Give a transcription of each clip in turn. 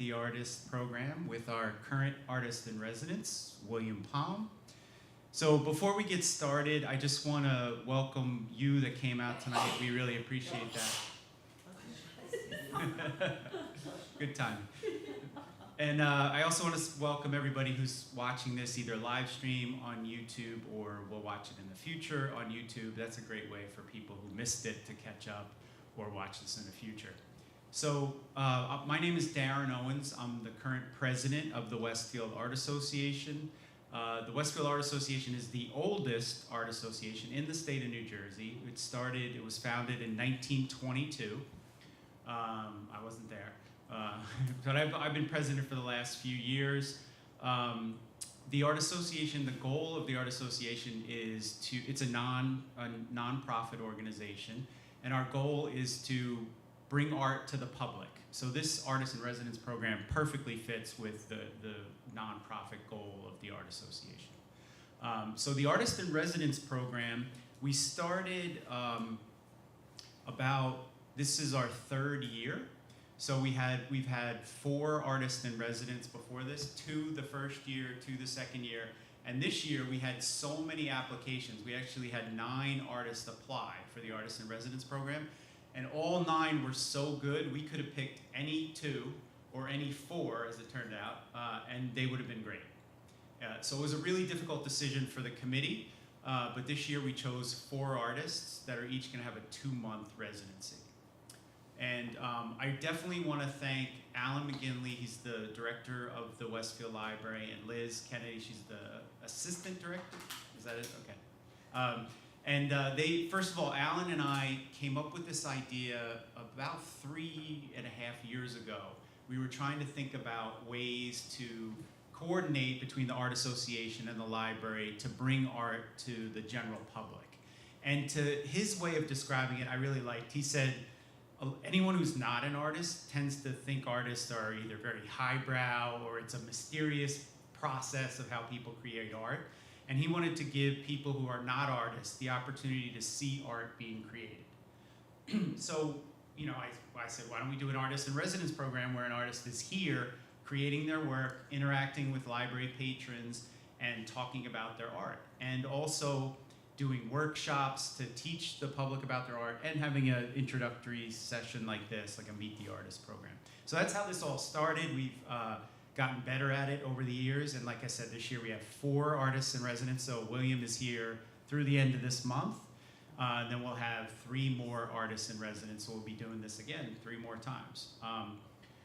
the Artist program with our current artist in residence, William Palm. So before we get started, I just want to welcome you that came out tonight. We really appreciate that. Good time. And I also want to welcome everybody who's watching this either live stream on YouTube or will watch it in the future on YouTube. That's a great way for people who missed it to catch up or watch this in the future. So my name is Darren Owens. I'm the current president of the Westfield Art Association. The Westfield Art Association is the oldest art association in the state of New Jersey. It was founded in 1922. I wasn't there, but I've been president for the last few years. The Art Association, the goal of the Art Association is it's a non-profit organization, and our goal is to bring art to the public. So this Artist in Residence program perfectly fits with the nonprofit goal of the Art Association. So the Artist in Residence program, we started this is our third year. So we've had 4 artists in residence before this, 2 the first year, 2 the second year, and this year we had so many applications. We actually had 9 artists apply for the Artist in Residence program. And all 9 were so good, we could have picked any 2 or any 4, as it turned out, and they would have been great. So it was a really difficult decision for the committee, but this year we chose 4 artists that are each going to have a 2-month residency. And I definitely want to thank Alan McGinley, he's the director of the Westfield Library, and Liz Kennedy, she's the assistant director. Is that it? Okay. First of all, Alan and I came up with this idea about 3.5 years ago. We were trying to think about ways to coordinate between the Art Association and the library to bring art to the general public. And to his way of describing it, I really liked. He said, anyone who's not an artist tends to think artists are either very highbrow or it's a mysterious process of how people create art. And he wanted to give people who are not artists the opportunity to see art being created. So, I said, why don't we do an artist in residence program where an artist is here creating their work, interacting with library patrons, and talking about their art. And also doing workshops to teach the public about their art and having an introductory session like this, like a Meet the Artist program. So that's how this all started. We've gotten better at it over the years, and like I said, this year we have 4 artists in residence. So William is here through the end of this month. Then we'll have 3 more artists in residence, so we'll be doing this again 3 more times.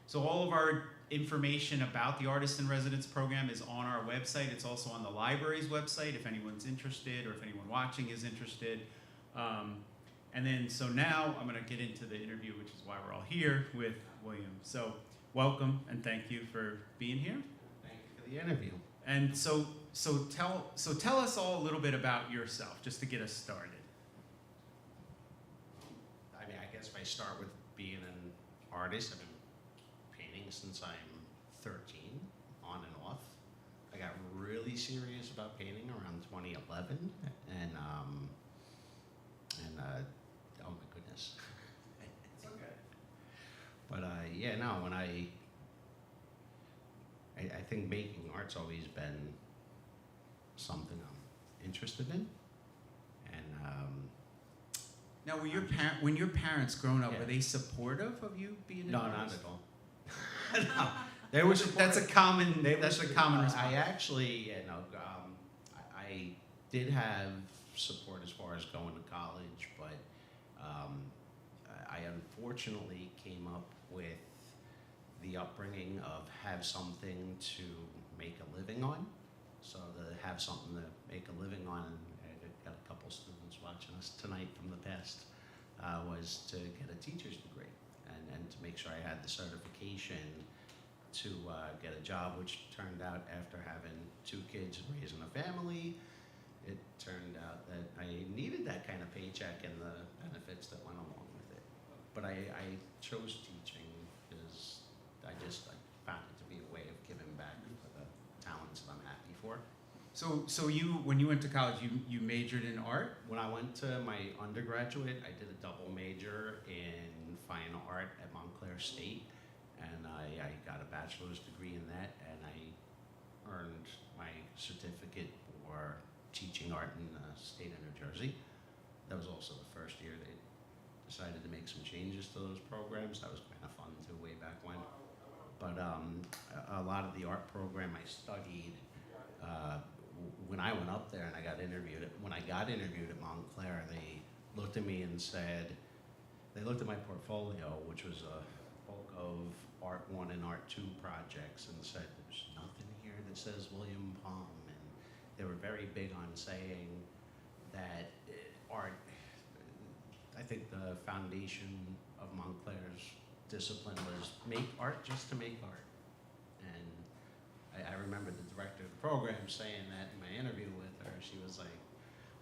So all of our information about the Artist in Residence program is on our website. It's also on the library's website if anyone's interested or if anyone watching is interested. So now I'm going to get into the interview, which is why we're all here with William. So welcome and thank you for being here. Thank you for the interview. And so tell us all a little bit about yourself, just to get us started. I mean, I guess if I start with being an artist, I've been painting since I'm 13, on and off. I got really serious about painting around 2011, and oh my goodness. It's okay. But when I think making art's always been something I'm interested in, and Now, when your parents growing up, Yeah. were they supportive of you being an no, artist? not at all. No, they were That's a common. That's a common response. I actually, I did have support as far as going to college, but I unfortunately came up with the upbringing of have something to make a living on. So to have something to make a living on, and I got a couple students watching us tonight from the past, was to get a teacher's degree and to make sure I had the certification to get a job, which turned out after having 2 kids and raising a family, it turned out that I needed that kind of paycheck and the benefits that went along with it. But I chose teaching because I found it to be a way of giving back for the talents that I'm happy for. So you, when you went to college, you majored in art? When I went to my undergraduate, I did a double major in fine art at Montclair State, and I got a bachelor's degree in that, and I earned my certificate for teaching art in the state of New Jersey. That was also the first year they decided to make some changes to those programs. That was kind of fun too, way back when. But a lot of the art program I studied, when I went up there and I got interviewed, when I got interviewed at Montclair, they looked at me and said, they looked at my portfolio, which was a bulk of Art 1 and Art 2 projects, and said, there's nothing here that says William Palm. And they were very big on saying that art, I think the foundation of Montclair's discipline was make art just to make art. And I remember the director of the program saying that in my interview with her. She was like,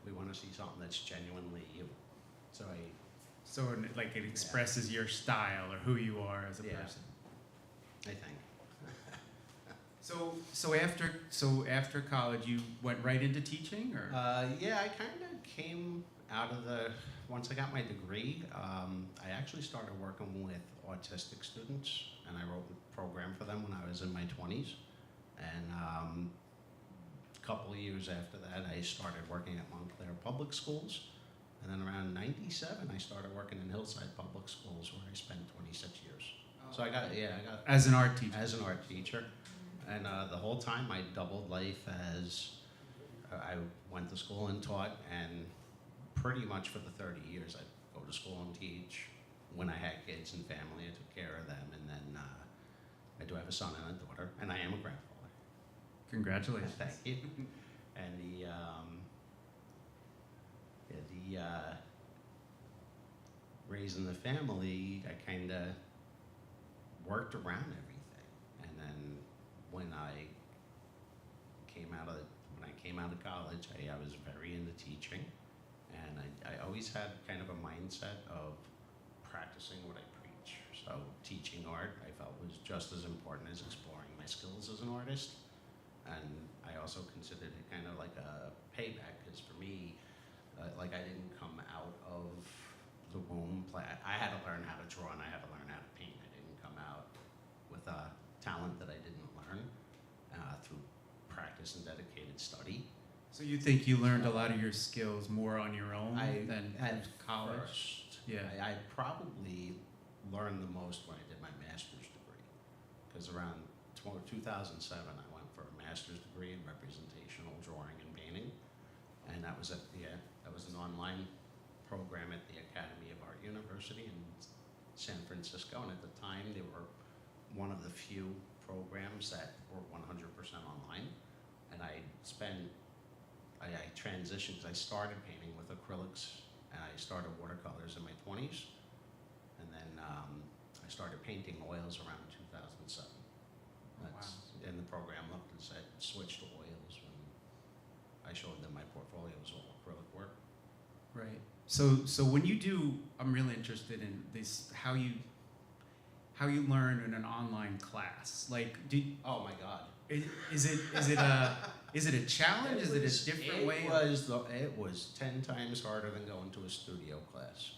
we want to see something that's genuinely you. So like it expresses your style or who you are as a person. I think. So after college, you went right into teaching, or? Yeah, I kind of came out of once I got my degree, I actually started working with autistic students, and I wrote a program for them when I was in my 20s. And a couple of years after that, I started working at Montclair Public Schools. And then around 97, I started working in Hillside Public Schools, where I spent 26 years. So I got as an art teacher. As an art teacher. And the whole time I doubled life as I went to school and taught, and pretty much for the 30 years I'd go to school and teach. When I had kids and family, I took care of them, and then I do have a son and a daughter, and I am a grandfather. Congratulations. Thank you. And raising the family, I kind of worked around everything. And then when I came out of college, I was very into teaching, and I always had kind of a mindset of practicing what I preach. So teaching art, I felt, was just as important as exploring my skills as an artist. And I also considered it kind of like a payback, because for me, like I didn't come out of the womb. I had to learn how to draw and I had to learn how to paint. I didn't come out with a talent that I didn't learn through practice and dedicated study. So you think you learned a lot of your skills more on your own than at college? First, Yeah. I probably learned the most when I did my master's degree, because around 2007 I went for a master's degree in representational drawing and painting, and that was an online program at the Academy of Art University in San Francisco, and at the time they were one of the few programs that were 100% online. And I transitioned, because I started painting with acrylics and I started watercolors in my 20s, and then I started painting oils around 2007. And the program looked and said switch to oils when I showed them my portfolio was all acrylic work. Right. So when you do, I'm really interested in this, how you learn in an online class. Like, Oh my God. Is it a challenge? Is it a different way? It was 10 times harder than going to a studio class.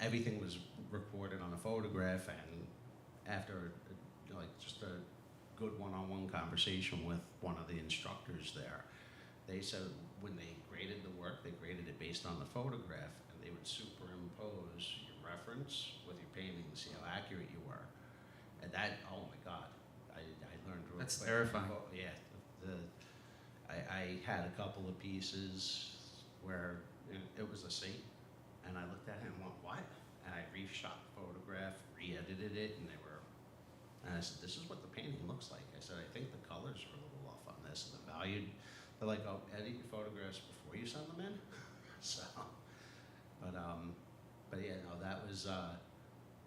Everything was recorded on a photograph, and after just a good one-on-one conversation with one of the instructors there, they said when they graded the work, they graded it based on the photograph, and they would superimpose your reference with your painting to see how accurate you were. And that, oh my God, I learned real That's quick. terrifying. Yeah, I had a couple of pieces where it was a C, and I looked at it and went, what? And I reshot the photograph, re-edited it, and I said, this is what the painting looks like. I said, I think the colors are a little off on this, and the value. They're like, oh, edit your photographs before you send them in. So, but yeah, no, that was a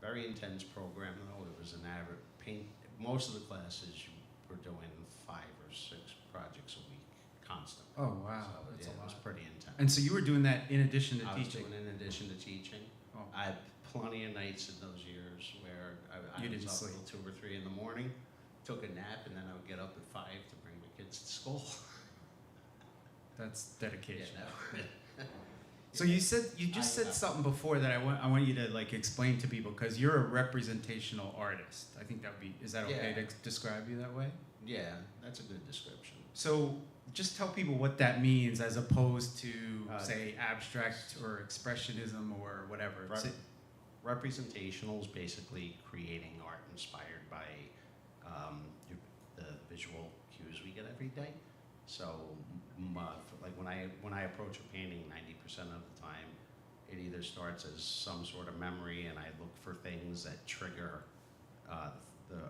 very intense program. Though it was an average paint. Most of the classes you were doing 5 or 6 projects a week, constantly. Oh wow, So, that's yeah, a lot. it was pretty intense. And so you were doing that in addition to I was teaching. doing it in addition to teaching. Oh. I had plenty of nights in those years where I You was didn't up sleep. till 2 or 3 in the morning, took a nap, and then I would get up at 5 to bring my kids to school. That's dedication. Yeah, no. So you just said something before that I want you to like explain to people, because you're a representational artist. I think is that okay to describe you that way? Yeah, that's a good description. So just tell people what that means, as opposed to say abstract or expressionism or whatever. Representational is basically creating art inspired by the visual cues we get every day. So, like when I approach a painting, 90% of the time, it either starts as some sort of memory, and I look for things that trigger the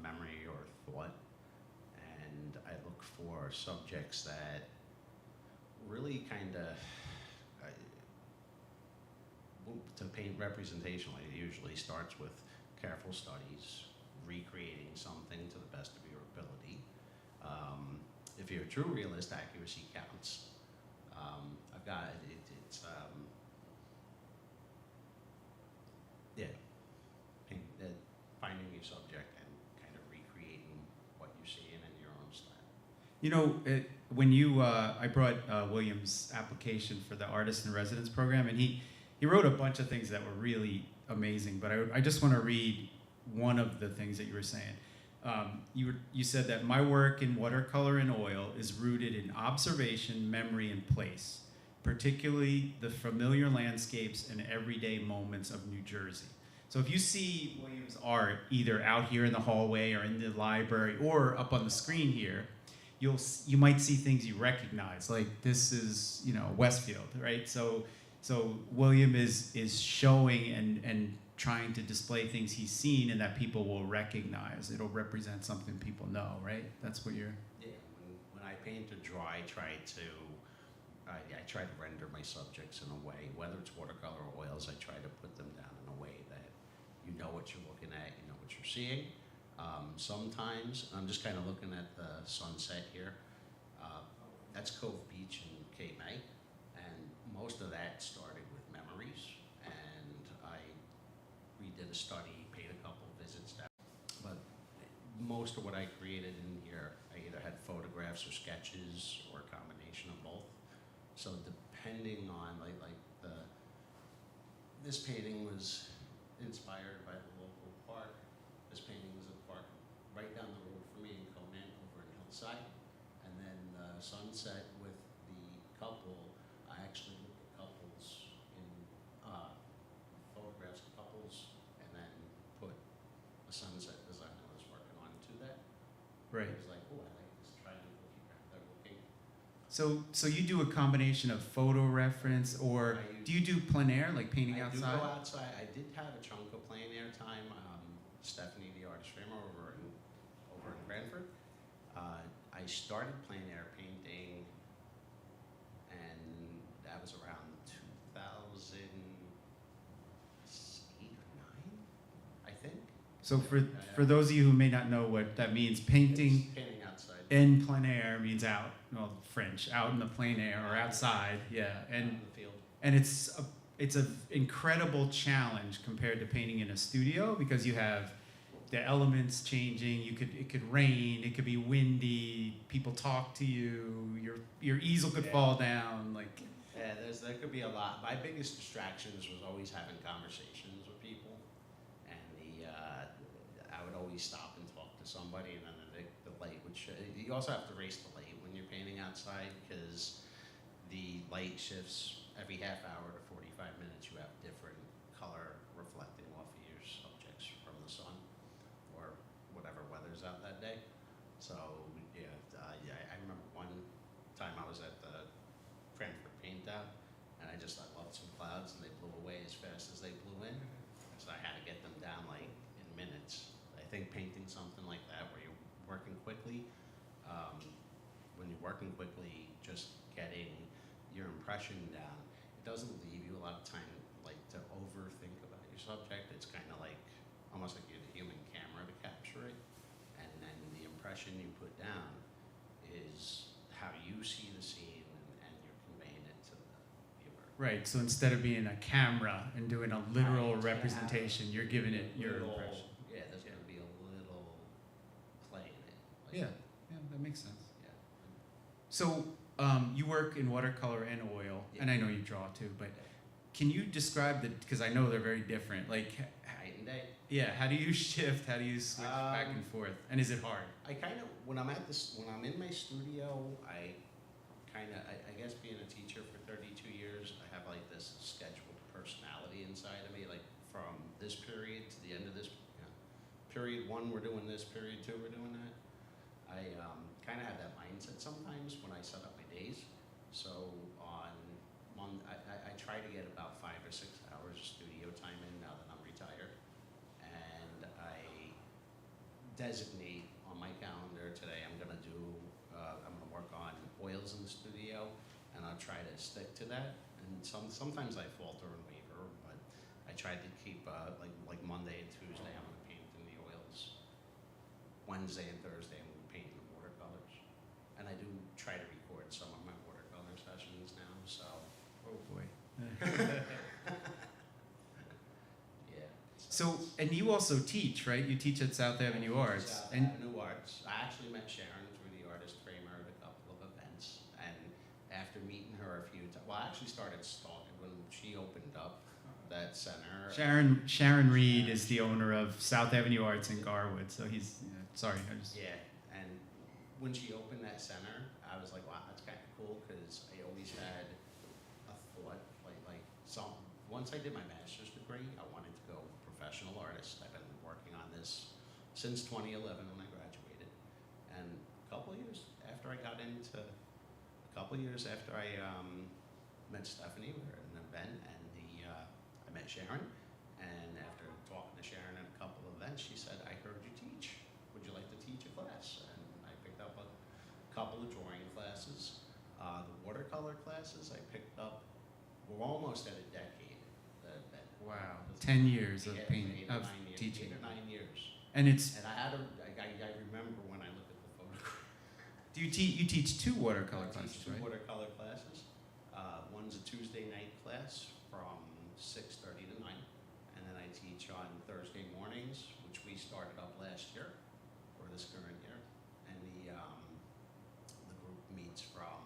memory or thought, and I look for subjects that really kind of. To paint representationally, it usually starts with careful studies, recreating something to the best of your ability. If you're a true realist, accuracy counts. I've got it's finding your subject and kind of recreating what you see in your own style. You know, when I brought William's application for the Artist in Residence program, and he wrote a bunch of things that were really amazing, but I just want to read one of the things that you were saying. You said that my work in watercolor and oil is rooted in observation, memory, and place, particularly the familiar landscapes and everyday moments of New Jersey. So if you see William's art either out here in the hallway or in the library or up on the screen here, you might see things you recognize, like this is Westfield, right? So William is showing and trying to display things he's seen and that people will recognize. It'll represent something people know, right? That's what you're. Yeah. When I paint or draw, I try to render my subjects in a way, whether it's watercolor or oils. I try to put them down in a way that you know what you're looking at, you know what you're seeing. Sometimes I'm just kind of looking at the sunset here. That's Cove Beach in Cape May. And most of that started with memories, and we did a study, paid a couple visits down. But most of what I created in here, I either had photographs or sketches or a combination of both. So depending on this painting was inspired by the local park. This painting was a park right down the road from me in Conan over in Hillside, and then the sunset with the couple. I actually looked at couples in photographs of couples, and then put a sunset design I was working on to that. Right. It was like, oh, I like this triangle here. They're looking. So you do a combination of photo reference, or do you do plein air, like painting outside? I do go outside. I did have a chunk of plein air time. Stephanie, the artist framer over in Cranford. I started plein air painting, and that was around 2008 or 9, I think. So for those of you who may not know what that means, painting Painting outside. in plein air means out, well, French, out in the plein air or outside, yeah. Out in the field. And it's an incredible challenge compared to painting in a studio, because you have the elements changing. It could rain, it could be windy, people talk to you, your easel could fall down, like. Yeah, there could be a lot. My biggest distractions was always having conversations with people, and I would always stop and talk to somebody, and then the light would show. You also have to race the light when you're painting outside, because the light shifts every half hour to 45 minutes. You have different color reflecting off of your subjects from the sun or whatever weather's out that day. So yeah, I remember one time I was at the Cranford Paint Out, and I loved some clouds, and they blew away as fast as they blew in. So I had to get them down like in minutes. I think painting something like that where you're working quickly, when you're working quickly, just getting your impression down, it doesn't leave you a lot of time to overthink about your subject. It's kind of like almost like you're the human camera to capture it, and then the impression you put down is how you see the scene, and you're conveying it to the viewer. Right, so instead of being a camera and doing a literal representation, you're giving it your impression. Yeah, there's going to be a little play in it. Yeah, that makes sense. Yeah. So You work in watercolor and oil, Yeah. and I know you draw too, but can you describe because I know they're very different. Like, Night and day. yeah, how do you shift? How do you switch back and forth? And is it hard? I kind of, when I'm in my studio, I guess being a teacher for 32 years, I have like this scheduled personality inside of me, like from this period to the end of this, period one, we're doing this, period two, we're doing that. I kind of have that mindset sometimes when I set up my days. So on I try to get about 5 or 6 hours of studio time in now that I'm retired. And I designate on my calendar today I'm going to work on oils in the studio, and I'll try to stick to that. And sometimes I falter and waver, but I try to keep like Monday and Tuesday I'm going to paint in the oils. Wednesday and Thursday I'm going to paint in the watercolors. And I do try to record some of my watercolor sessions now, so. Oh boy. Yeah. So, and you also teach, right? You teach at South Avenue Arts. South And Avenue Arts. I actually met Sharon through the artist framer at a couple of events, and after meeting her a few times, well, I actually started stalking when she opened up that center. Sharon Reed is the owner of South Avenue Arts in Garwood. So he's sorry, I just. Yeah, and when she opened that center, I was like, wow, that's kind of cool, because I always had a thought, once I did my master's degree, I wanted to go professional artist. I've been working on this since 2011 when I graduated. And a couple of years after I met Stephanie, we were at an event, and I met Sharon. And after talking to Sharon at a couple of events, she said, I heard you teach. Would you like to teach a class? And I picked up a couple of drawing classes. The watercolor classes I picked up, we're almost at a decade. Wow, 10 years of painting, of 8 or 9 years, teaching. 8 or 9 years. And it's. And I remember when I looked at the photograph. Do you teach 2 watercolor I classes, teach 2 right? watercolor classes. One's a Tuesday night class from 6:30 to 9, and then I teach on Thursday mornings, which we started up last year, or this current year, and the group meets from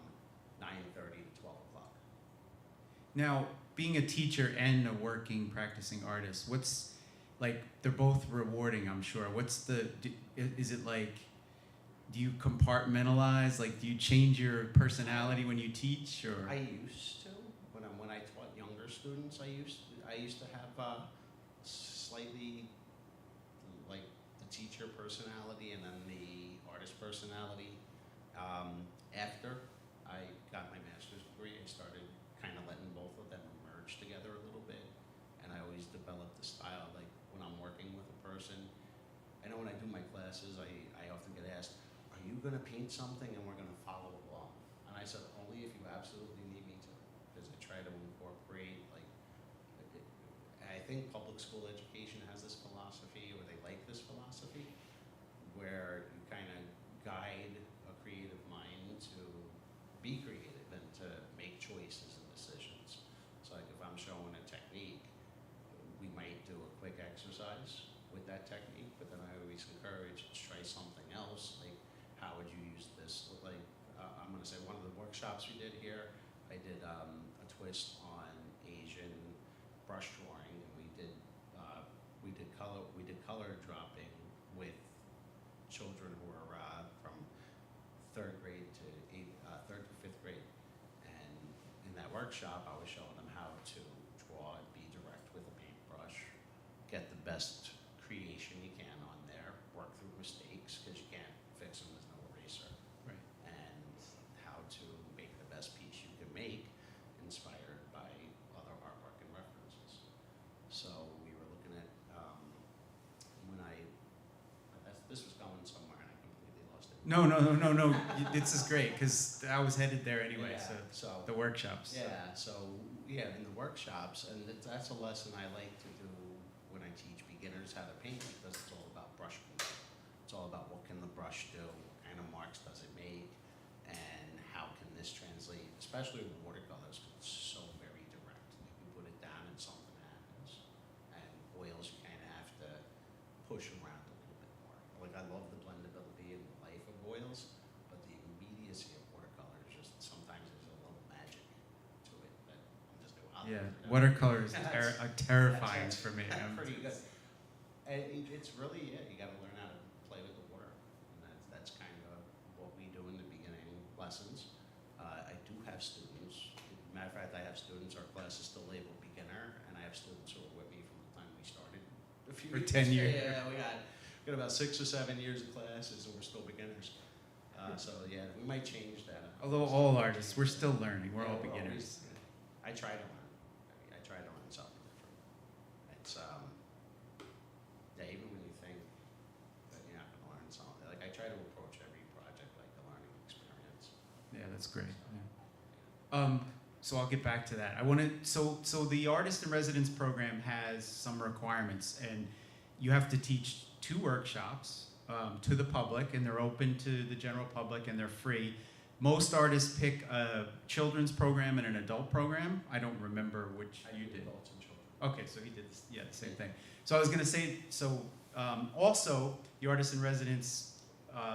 9:30 to 12 o'clock. Now, being a teacher and a working practicing artist, what's like, they're both rewarding, I'm sure. Is it like, do you compartmentalize? Like, do you change your personality when you teach, or? I used to, when I taught younger students, I used to have slightly like the teacher personality and then the artist personality. After I got my master's degree, I started kind of letting both of them merge together a little bit, and I always developed the style. Like when I'm working with a person, I know when I do my classes, I often get asked, are you going to paint something and we're going to follow along? And I said, only if you absolutely need me to, because I try to incorporate, I think public school education has this philosophy, or they like this philosophy, where you kind of guide a creative mind to be creative and to make choices and decisions. So like if I'm showing a technique, we might do a quick exercise with that technique, but then I always encourage, let's try something else. Like, how would you use this? Like, I'm going to say one of the workshops we did here, I did a twist on Asian brush drawing, and we did color dropping with children who are from 3rd grade to 3rd to 5th grade. And in that workshop, I was showing them how to draw and be direct with a paintbrush, get the best creation you can on there, work through mistakes, because you can't fix them, there's no eraser. Right. And how to make the best piece you can make, inspired by other artwork and references. So we were looking at, this was going somewhere and I completely lost it. No. This is great, because I was headed there anyway. Yeah, so the workshops. In the workshops, and that's a lesson I like to do when I teach beginners how to paint, because it's all about brush control. It's all about what can the brush do, what kind of marks does it make, and how can this translate, especially with watercolors, because it's so very direct. Like you put it down and something happens. And oils, you kind of have to push around a little bit more. Like I love the blendability and the life of oils, but the immediacy of watercolor is just sometimes Yeah, Yeah. watercolor is That's- terrifying that's for me. pretty good. And it's really, yeah, you got to learn how to play with the water. And that's kind of what we do in the beginning lessons. I do have students. Matter of fact, I have students. Our class is still labeled beginner, and I have students who are with me from the time we started. For 10 years. Yeah, we got about 6 or 7 years of classes, and we're still beginners. So yeah, we might change that. Although all artists, we're still learning. We're Yeah, all beginners. I try to learn. I try to learn something different. It's yeah, even when you think that you're not going to learn something, like I try to approach every project like a learning experience. Yeah, that's great. Yeah. So I'll get back to that. I want to. So the artist in residence program has some requirements, and you have to teach 2 workshops to the public, and they're open to the general public, and they're free. Most artists pick a children's program and an adult program. I don't remember which I you do did. adults and children. Okay, so he did this, yeah, the same thing. So I was gonna say, also, the artist in residence,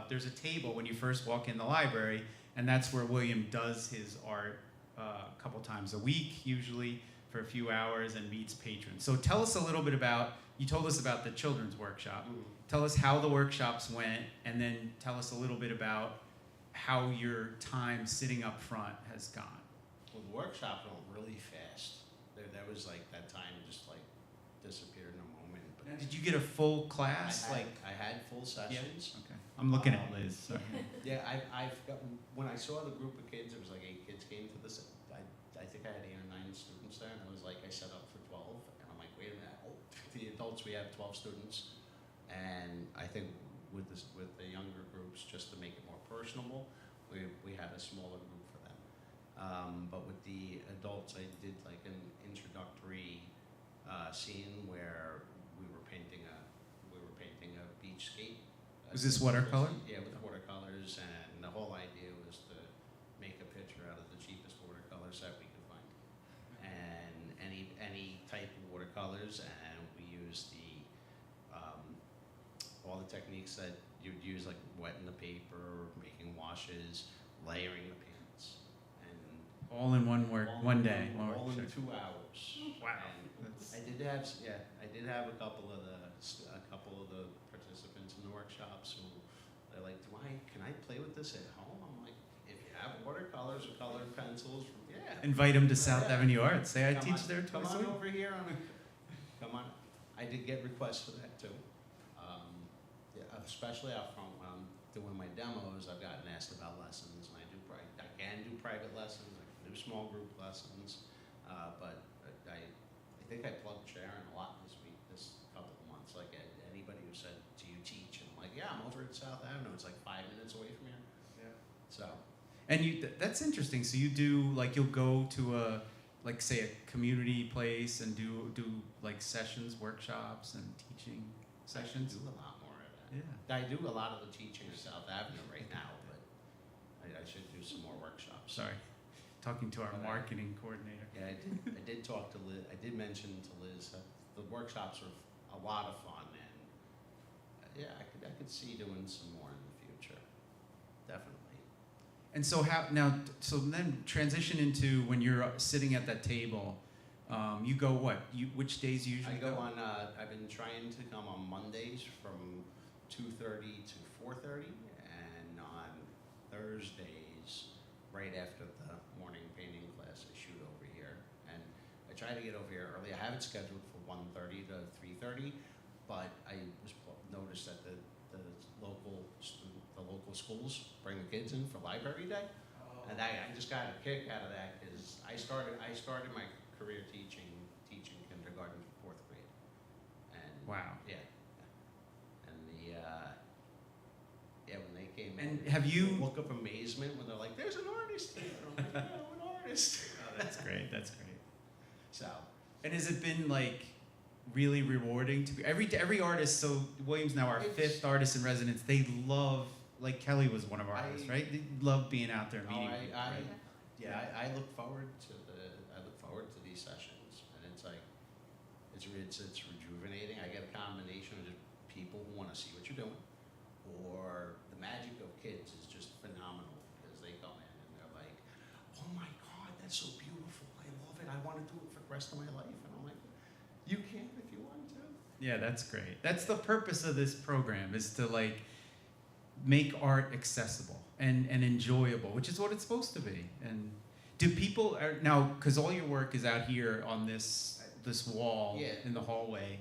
there's a table when you first walk in the library, and that's where William does his art a couple times a week, usually for a few hours, and meets patrons. So tell us a little bit about, you told us about the children's workshop. Tell us how the workshops went, and then tell us a little bit about how your time sitting up front has gone. Well, the workshop went really fast. That was like that time just like disappeared in a moment. But Now, did you get a full class? I had full sessions. Okay. I'm looking at Liz. Sorry. Yeah, I've got, when I saw the group of kids, it was like 8 kids came to this. I think I had 8 or 9 students there, and it was like I set up for 12, and I'm like, wait a minute. Oh, the adults, we have 12 students, and I think with the younger groups, just to make it more personable, we had a smaller group for them. But with the adults, I did like an introductory scene where we were painting a beachscape. Was this watercolor? Yeah, with watercolors, and the whole idea was to make a picture out of the cheapest watercolors that we could find, and any type of watercolors, and we used all the techniques that you'd use, like wetting the paper, making washes, layering the paints, and All in one day. all in Sure. 2 hours. Wow. And I did have a couple of the participants in the workshops who they're like, can I play with this at home? I'm like, if you have watercolors or colored pencils, yeah. Invite them to South Yeah. Avenue Art. Say I Come teach on- there Come twice a on week. over here. Come on. I did get requests for that too. Yeah, especially out front when I'm doing my demos, I've gotten asked about lessons, and I can do private lessons, I can do small group lessons, but I think I plugged Sharon a lot this couple of months. Like anybody who said, "Do you teach?" And I'm like, "Yeah, I'm over at South Avenue. It's like 5 minutes away from here." Yeah. So. And that's interesting. So you do, like, you'll go to like say a community place and do like sessions, workshops, and teaching sessions. I do a lot more of that. Yeah. I do a lot of the teaching at South Avenue right now, but I should do some more workshops. Sorry, talking to our But marketing coordinator. Yeah, I did talk to Liz. I did mention to Liz that the workshops are a lot of fun, and yeah, I could see doing some more in the future. Definitely. And so so then transition into when you're sitting at that table, you go what? Which days you usually I go on. I've been trying to come on Mondays from 2:30 to 4:30, and on Thursdays, right after the morning painting class, I shoot over here. And I try to get over here early. I have it scheduled for 1:30 to 3:30, but I noticed that the local schools bring the kids in for library day. And I just got a kick out of that because I started my career teaching kindergarten to 4th grade. And Wow. yeah. And when they came And in, have you? the look of amazement when they're like, "There's an artist here." I'm like, "Yeah, I'm an artist." Oh, that's great. That's great. So And has it been like really rewarding to be every artist? So William's now our It's- 5th artist in residence. They love, like Kelly was one of our I- artists, right? They love being out there meeting people. Right? I look forward to these sessions, and it's like it's rejuvenating. I get a combination of just people who want to see what you're doing, or the magic of kids is just phenomenal because they come in and they're like, "Oh my God, that's so beautiful! I love it. I want to do it for rest of my life? And I'm like, you can if you want to. Yeah, that's great. That's the purpose of this program, is to like make art accessible and enjoyable, which is what it's supposed to be. And do people now, because all your work is out here on this wall in the hallway,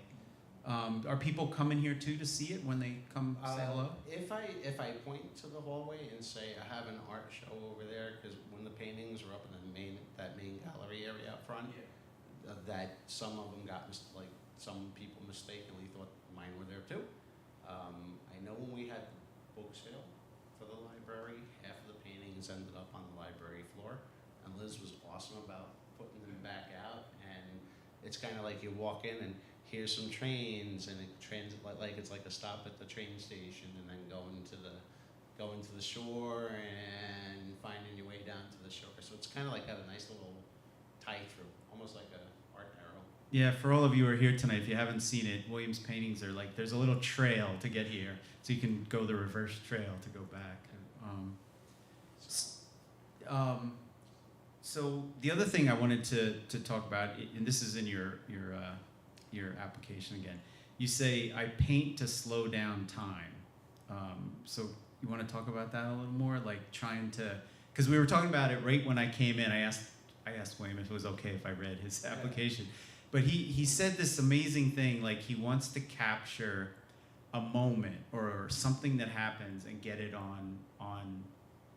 are people coming here too to see it when they come say hello? If I point to the hallway and say I have an art show over there, because when the paintings are up in that main gallery area up front, that some of them got like some people mistakenly thought mine were there too. I know when we had the book sale for the library, half of the paintings ended up on the library floor, and Liz was awesome about putting them back out. And it's kind of like you walk in and here's some trains, and like it's like a stop at the train station, and then going to the shore and finding your way down to the shore. So it's kind of like got a nice little tie through, almost like a art arrow. Yeah, for all of you who are here tonight, if you haven't seen it, William's paintings are like, there's a little trail to get here, so you can go the reverse trail to go back. So the other thing I wanted to talk about, and this is in your application again, you say, I paint to slow down time. So you want to talk about that a little more, like trying to, because we were talking about it right when I came in. I asked William if it was okay if I read his application. But he said this amazing thing, like he wants to capture a moment or something that happens and get it on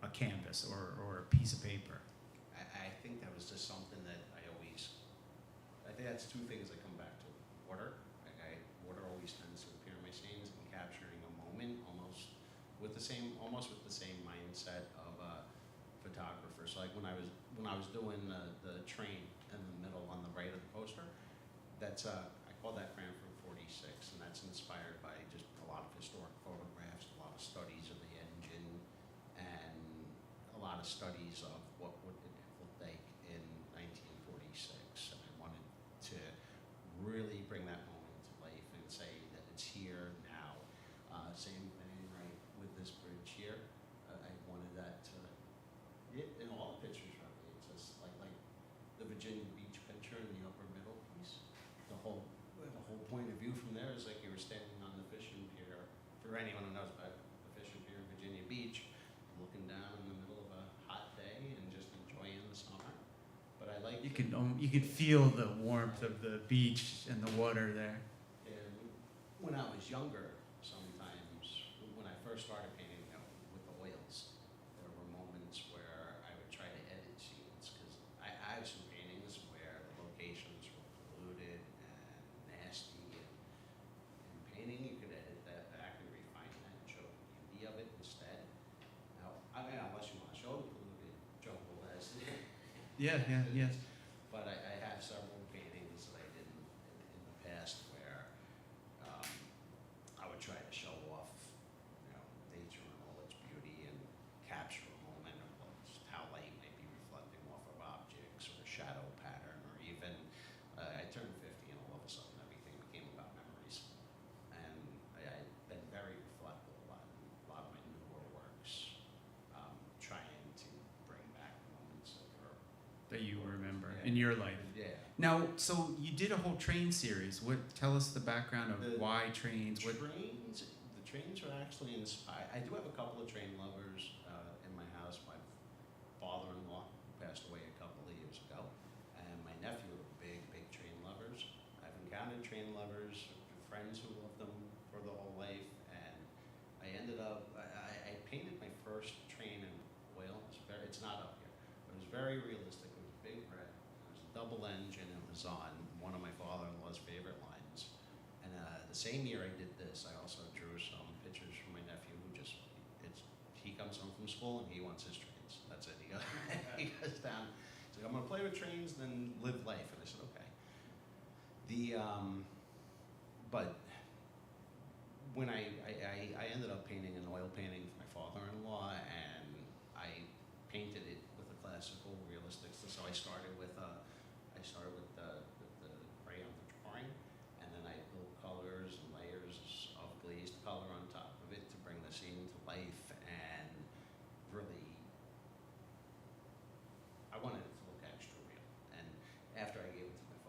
a canvas or a piece of paper. I think that was just something that I think that's two things that come back to. Water. Water always tends to appear in my scenes, and capturing a moment almost with the same mindset of a photographer. So like when I was doing the train in the middle on the right of the poster, that's I call that Cranford 46, and that's inspired by just a lot of historic photographs, a lot of studies of the engine, and a lot of studies of what would it look like in 1946. And I wanted to really bring that moment to life and say that it's here now. Same thing right with this bridge here. I wanted that to, in all the pictures really, it's just like the Virginia Beach picture in the upper middle piece. The whole point of view from there is like you were standing on the fishing pier. For anyone who knows about the fishing pier in Virginia Beach, looking down in the middle of a hot day and just enjoying the summer. But I like you could feel the warmth of the beach and the water there. And when I was younger, sometimes when I first started painting with the oils, there were moments where I would try to edit scenes, because I have some paintings where the locations were polluted and nasty, and in painting you could edit that back and refine that and show the beauty of it instead. Now, I mean, unless you want to show the polluted jungle as Yeah. But I have several paintings that I did in the past where I would try to show off, nature and all its beauty, and capture a moment of just how light might be reflecting off of objects, or a shadow pattern, or even I turned 50 and all of a sudden everything became about memories. And I've been very reflective a lot of my newer works, trying to bring back moments That you remember Yeah. in your life. Yeah. Now, so you did a whole train series. Tell us the background of why trains. The trains are actually inspired. I do have a couple of train lovers in my house. My father-in-law passed away a couple of years ago, and my nephew are big train lovers. I've encountered train lovers, friends who love them for the whole life, and I ended up, I painted my first train in oil. It's not up here, but it was very realistic. It was big red. It was a double engine. It was on one of my father-in-law's favorite lines. And the same year I did this, I also drew some pictures from my nephew who he comes home from school and he wants his trains. That's it. He goes down. He's like, I'm going to play with trains, then live life. And I said, okay. But when I ended up painting an oil painting for my father-in-law, and I painted it with a classical realistic. So I started with the crayon drawing, and then I built colors and layers of glazed color on top of it to bring the scene to life, and really, I wanted it to look extra real. And after I gave it to my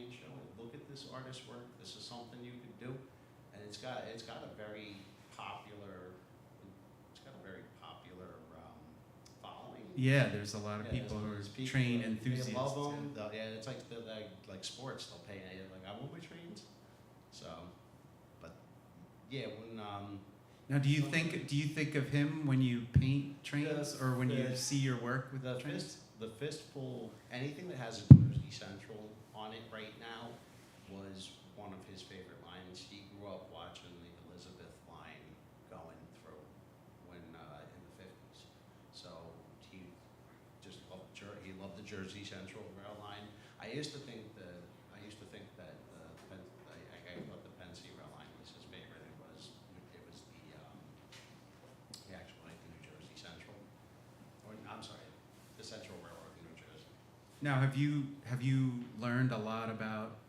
paint show and look at this artist's work. This is something you could do, and it's got a very popular following. Yeah, there's a lot of Yeah, people who are there's people train that- enthusiasts. They love yeah. them. Yeah, it's like sports. They'll pay. Like I want my trains. So, but yeah, when Now, do you think of him when you paint trains, or when you see your work with the trains? fistful, anything that has a Jersey Central on it right now was one of his favorite lines. He grew up watching the Elizabeth line going through when in the 50s. So he just loved the Jersey Central rail line. I used to think that I thought the Pennsy rail line was his favorite. It was the actual like the New Jersey Central, or I'm sorry, the Central Railroad in New Jersey. Now, have you learned a lot about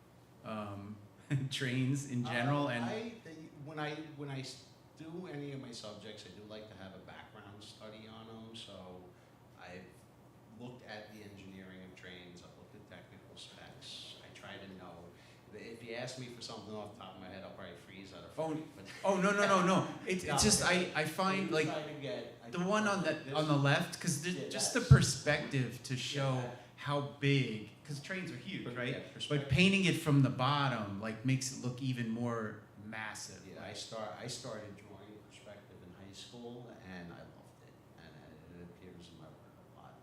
trains in general? When I do any of my subjects, I do like to have a background study on them. So I've looked at the engineering of trains. I've looked at technical specs. I try to know. If you ask me for something off the top of my head, I'll probably freeze out of. Oh no! It's just I find like the one on the left, because just the perspective to show how big, because trains are huge, right? Yeah, But painting it from the bottom like makes it look even more massive. Yeah, I started drawing perspective in high school, and I loved it, and it appears in my work a lot.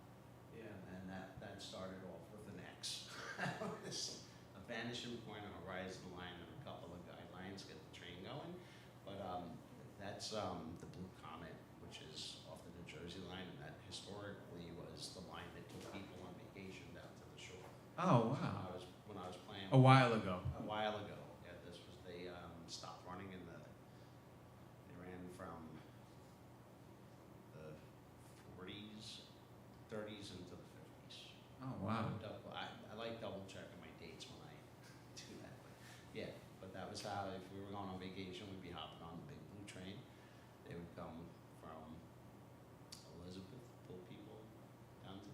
Yeah. And that started off with an X, a vanishing point, a horizon line, and a couple of guidelines get the train going. But that's the Blue Comet, which is off the New Jersey line, and that historically was the line that took people on vacation down to the shore. Oh wow! When I was playing A while ago. a while ago. Yeah, this was they stopped running they ran from the 40s, 30s into the 50s. Oh wow! I like double checking my dates when I do that. But yeah, but that was how, if we were going on vacation, we'd be hopping on the big blue train. They would come from Elizabeth, pull people down to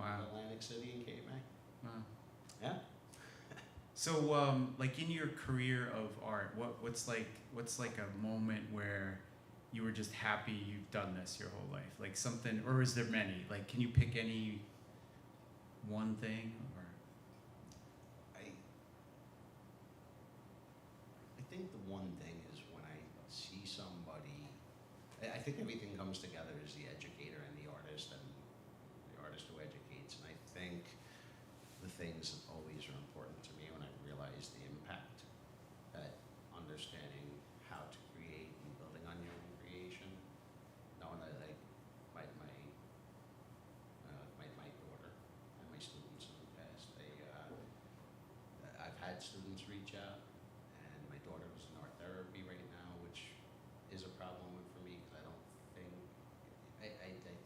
Wow. Atlantic City and Cape May. Wow. Yeah. So, like in your career of art, what's like a moment where you were just happy you've done this your whole life? Like something, or is there many? Like, can you pick any one thing? Or I think the one thing is when I see somebody, I think everything comes together as the educator and the artist who educates. And I think the things that always are important to me when I realize the impact that understanding how to create and building on your own creation, knowing that like my daughter and my students in the past, I've had students reach out, and my daughter was in art therapy right now, which is a problem for me because I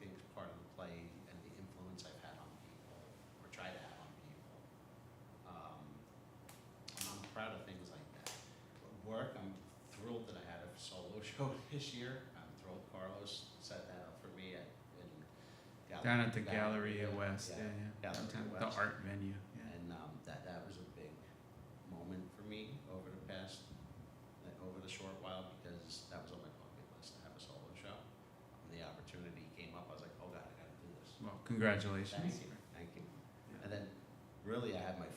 think part of the play and the influence I've had on people, or try to have on people, and I'm proud of things like that. Work, I'm thrilled that I had a solo show this year. I'm thrilled Carlos set that up for me down at the Galleria West, yeah. Galleria Downtown, West. the art venue. Yeah. And that was a big moment for me over the short while, because that was on my bucket list to have a solo show. When the opportunity came up, I was like, oh God, I got to do this. Well, congratulations. Thank you. And then really I had my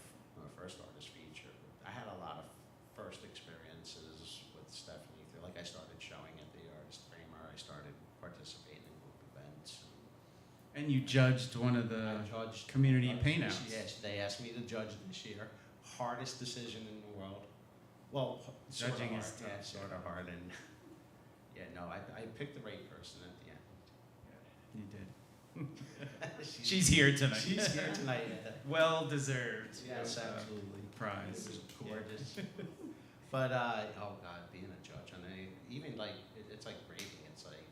first artist feature. I had a lot of first experiences with Stephanie. Like I started showing at the Artist Framer. I started participating in group events. And you judged one of the I judged community paintouts. Yes, they asked me to judge this year. Hardest decision in the world. Well, Judging sorta is hard. tough. Yeah, sort of hard. And yeah, no, I picked the right person at the end. You did. She's here tonight. She's here tonight. Well deserved. Yes, absolutely. Prize. It was gorgeous. But oh God, being a judge, and even like it's like grading. It's like.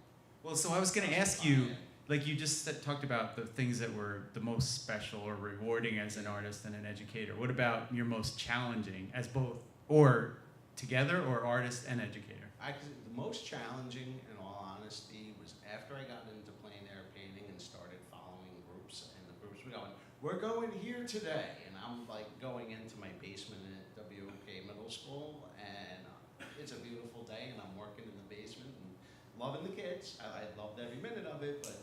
Well, so I was going to ask you, like you just talked about the things that were the most special or rewarding as an artist and an educator. What about your most challenging as both, or together, or artist and educator? The most challenging, in all honesty, was after I got into plein air painting and started following groups, and the groups were going, "We're going here today," and I'm like going into my basement school, and it's a beautiful day, and I'm working in the basement and loving the kids. I loved every minute of it, but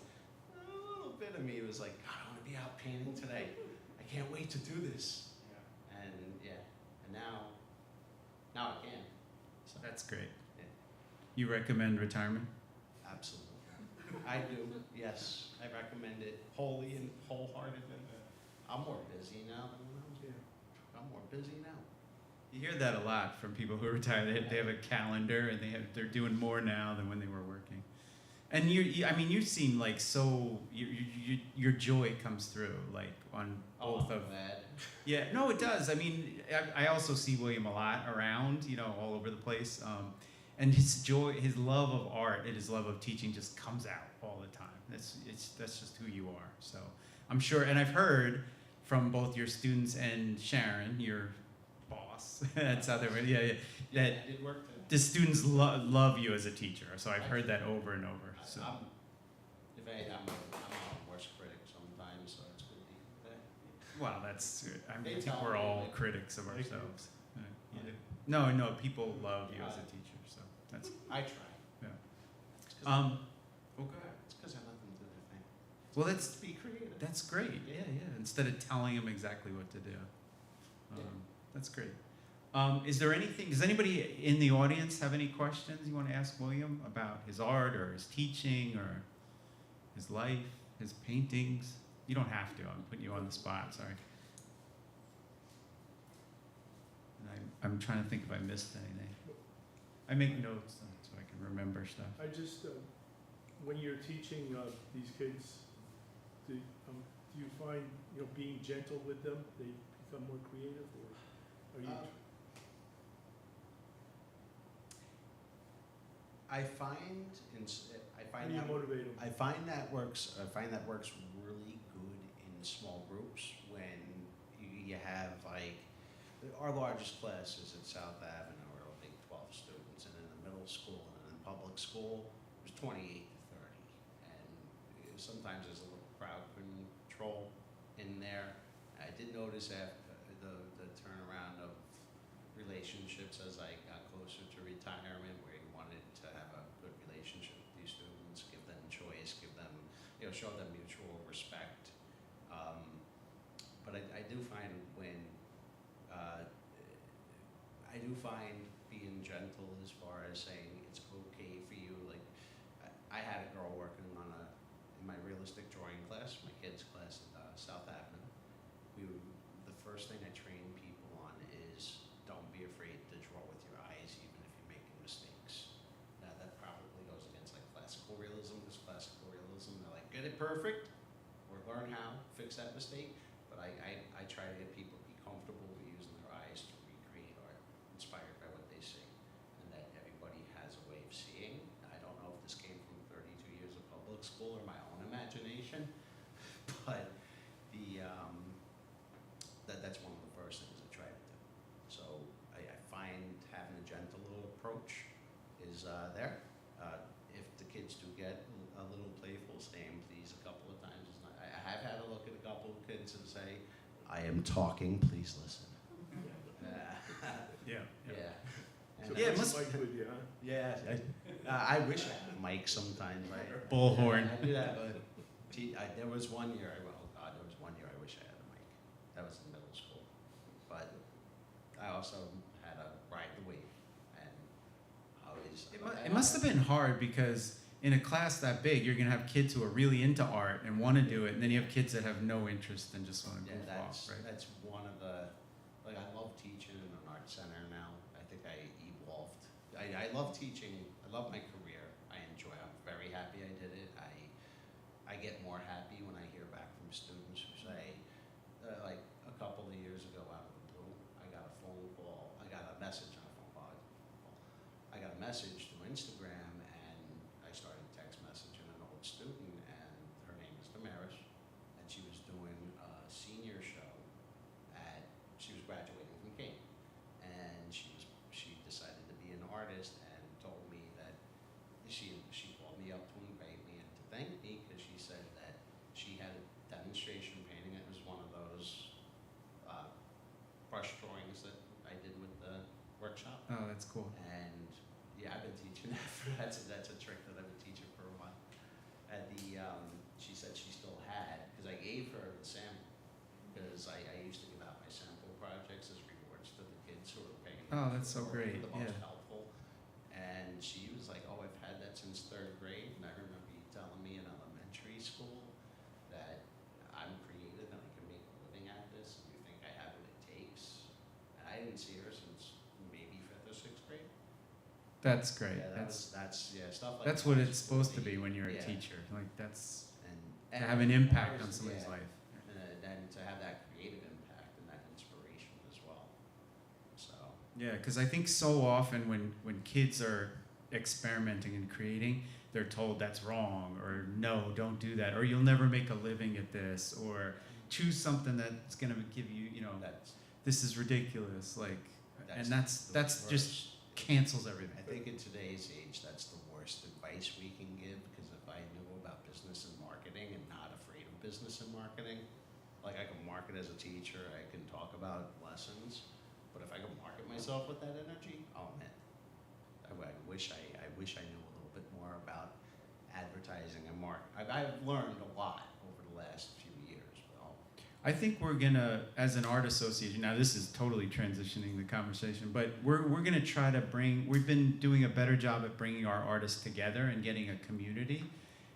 a little bit of me was like, God, I want to be out painting today. I can't wait to do this. Yeah. And yeah, and now I can. So, That's great. yeah, You recommend retirement? absolutely. I do, yes. I recommend it wholly and wholeheartedly. I'm more busy now than when I was here. I'm more busy now. You hear that a lot from people who retire. They have a calendar and they're doing more now than when they were working. And I mean, you seem like so your joy comes through like on both I'm of. glad. Yeah, no, it does. I mean, I also see William a lot around, all over the place. And his joy, his love of art, and his love of teaching just comes out all the time. That's just who you are. So I'm sure, and I've heard from both your students and Sharon, your boss at South Africa, that I did work today. the students love you as a teacher. So I've heard that over and over. So If anything, I'm a worse critic sometimes, so it's good to hear that. well, that's I They think tell we're me, all like, critics of thank you. ourselves. Yeah. No, people love you as a teacher. So that's I try. yeah. It's 'cause I- Oh, go ahead. it's 'cause I let them do their thing. Well, that's Be creative. That's great. Yeah. Instead of telling them exactly what to do. Yeah. That's great. Is there anything, does anybody in the audience have any questions you want to ask William about his art or his teaching or his life, his paintings? You don't have to. I'm putting you on the spot. Sorry. And I'm trying to think if I missed anything. I make notes so I can remember stuff. I just, when you're teaching these kids, do you find, being gentle with them, they become more creative, or are you? I find How do you motivate them? I find that works really good in small groups when you have like our largest class is at South Avenue, where it'll be 12 students, and in the middle school and in public school there's 28 to 30, and sometimes there's a little crowd control in there. I did notice after the turnaround of relationships as I got closer to retirement, where you wanted to have a good relationship with these students, give them choice, give them, show them mutual respect. But I do find being gentle as far as saying it's okay for you. Like I had a girl working in my realistic drawing class, my kids' class at South Avenue. The first thing I train people on is don't be afraid to draw with your eyes, even if you're making mistakes. Now that probably goes against like classical realism, because classical realism, they're like, get it perfect, or learn how, fix that mistake. But I try to get people to be comfortable with using their eyes to recreate art, inspired by what they see, and that everybody has a way of seeing. I don't know if this came from 32 years of public school or my own imagination, but that's one of the first things I try to do. So I find having a gentle little approach is there. If the kids do get a little playful, staying please a couple of times. I have had a look at a couple of kids and say, I am talking, please listen. Yeah. Yeah. So And Yeah, it push must- the mic with you, huh? yeah, I wish I had a mic sometimes. Bullhorn. I do that, but there was one year, there was one year I wish I had a mic. That was in middle school. But I also had a ride the wave, and always. It must have been hard because in a class that big, you're gonna have kids who are really into art and want to do it, and then you have kids that have no interest and just want to Yeah, goof off, right? that's one of the, like, I love teaching in an art center now. I think I evolved. I love teaching. I love my career. I enjoy it. I'm very happy I did it. I get more happy when I hear back from students who say, like a couple of years ago out of the blue, I got a phone call. I got a message on a phone call. I got a message through Instagram, and I started text messaging an old student, and her name is Damaris, and she was doing a senior show she was graduating from King, and she decided to be an artist, and told me that she called me up to invite me and to thank me, because she said that she had a demonstration painting. It was one of those brush drawings that I did with the workshop. Oh, that's cool. And yeah, I've been teaching that. That's a trick that I've been teaching for a while. At the she said she still had, because I gave her the sample, because I used to give out my sample projects as rewards to the kids who were paying. Oh, that's so for great. The most Yeah. helpful. And she was like, "Oh, I've had that since 3rd grade." And I remember you telling me in elementary school that I'm creative and I can make a living at this. And you think I have what it takes? And I didn't see her since maybe 5th or 6th grade. That's great. Yeah, that's stuff like that's that what is it's supposed to really- be when you're a yeah. teacher. Like that's And to have an impact on ours, somebody's yeah, life. and to have that creative impact and that inspiration as well. So Yeah, because I think so often when kids are experimenting and creating, they're told that's wrong, or no, don't do that, or you'll never make a living at this, or choose something that's going to give you, that's this is ridiculous. Like, and that's the just worst. cancels everything. I think in today's age, that's the worst advice we can give, because if I knew about business and marketing and not afraid of business and marketing, like I can market as a teacher, I can talk about lessons, but if I could market myself with that energy, oh man, I wish I knew a little bit more about advertising and I've learned a lot over the last few years. But I think we're gonna, as an art association, now this is totally transitioning the conversation, but we're gonna try to we've been doing a better job at bringing our artists together and getting a community,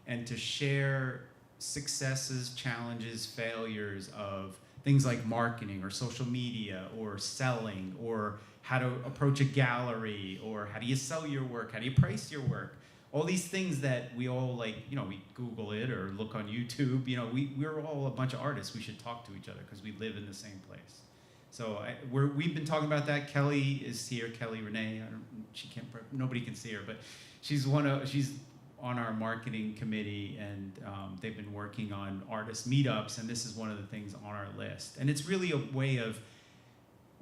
and to share successes, challenges, failures of things like marketing or social media or selling, or how to approach a gallery, or how do you sell your work, how do you price your work. All these things that we all we Google it or look on YouTube. We're all a bunch of artists. We should talk to each other because we live in the same place. So we've been talking about that. Kelly is here. Kelly Renee. Nobody can see her, but she's on our marketing committee, and they've been working on artist meetups, and this is one of the things on our list. And it's really a way of,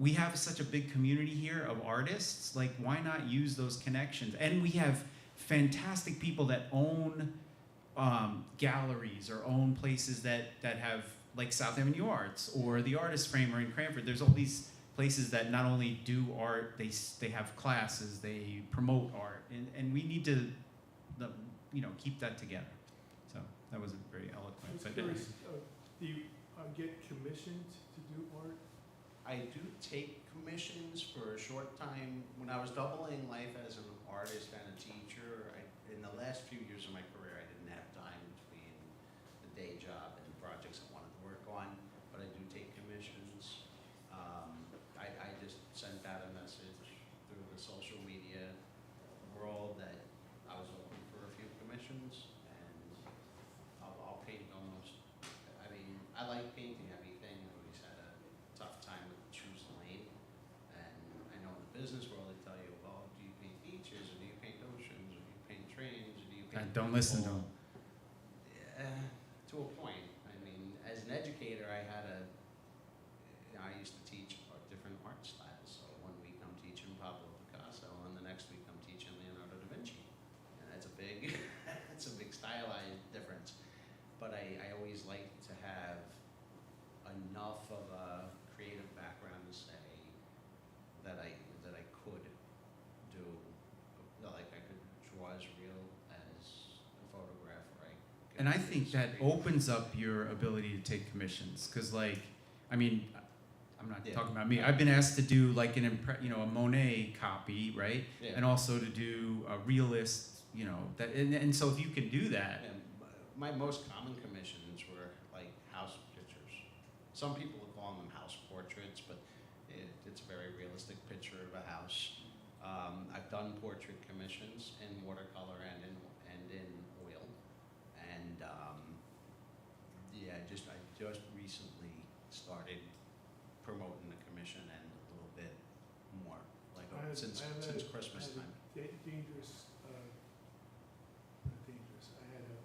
we have such a big community here of artists. Like, why not use those connections? And we have fantastic people that own galleries or own places that have, like South Avenue Arts or the Artist Framer in Cranford. There's all these places that not only do art, they have classes, they promote art, and we need to keep that together. So that wasn't very I eloquent, was but curious, do you get commissioned to do art? I do take commissions for a short time. When I was doubling life as an artist and a teacher, in the last few years of my career, I didn't have time between the day job and the projects I wanted to work on, but I do take commissions. I just sent out a message through the social media world that I was open for a few commissions, and I'll paint almost, I like painting everything. I always had a tough time with choose lane, and I know in the business world they tell you, well, do you paint beaches, or do you paint oceans, or do you paint trains, or do you paint don't listen to people? them. Yeah, to a point. As an educator, I used to teach different art styles. So one week I'm teaching Pablo Picasso, and the next week I'm teaching Leonardo da Vinci, and that's a big, that's a big stylized difference. But I always like to have enough of a creative background to say that I could do, like I could draw as real as a photograph, or And I think that opens up your ability to take commissions, because I'm not talking about me. I've been asked to do like a Monet copy, right? Yeah. And also to do a realist, and so if you can do that. And my most common commissions were like house pictures. Some people would call them house portraits, but it's a very realistic picture of a house. I've done portrait commissions in watercolor and in oil, and I just recently started promoting the commission and a little bit more, like since Christmas time. Dangerous, not dangerous. I had a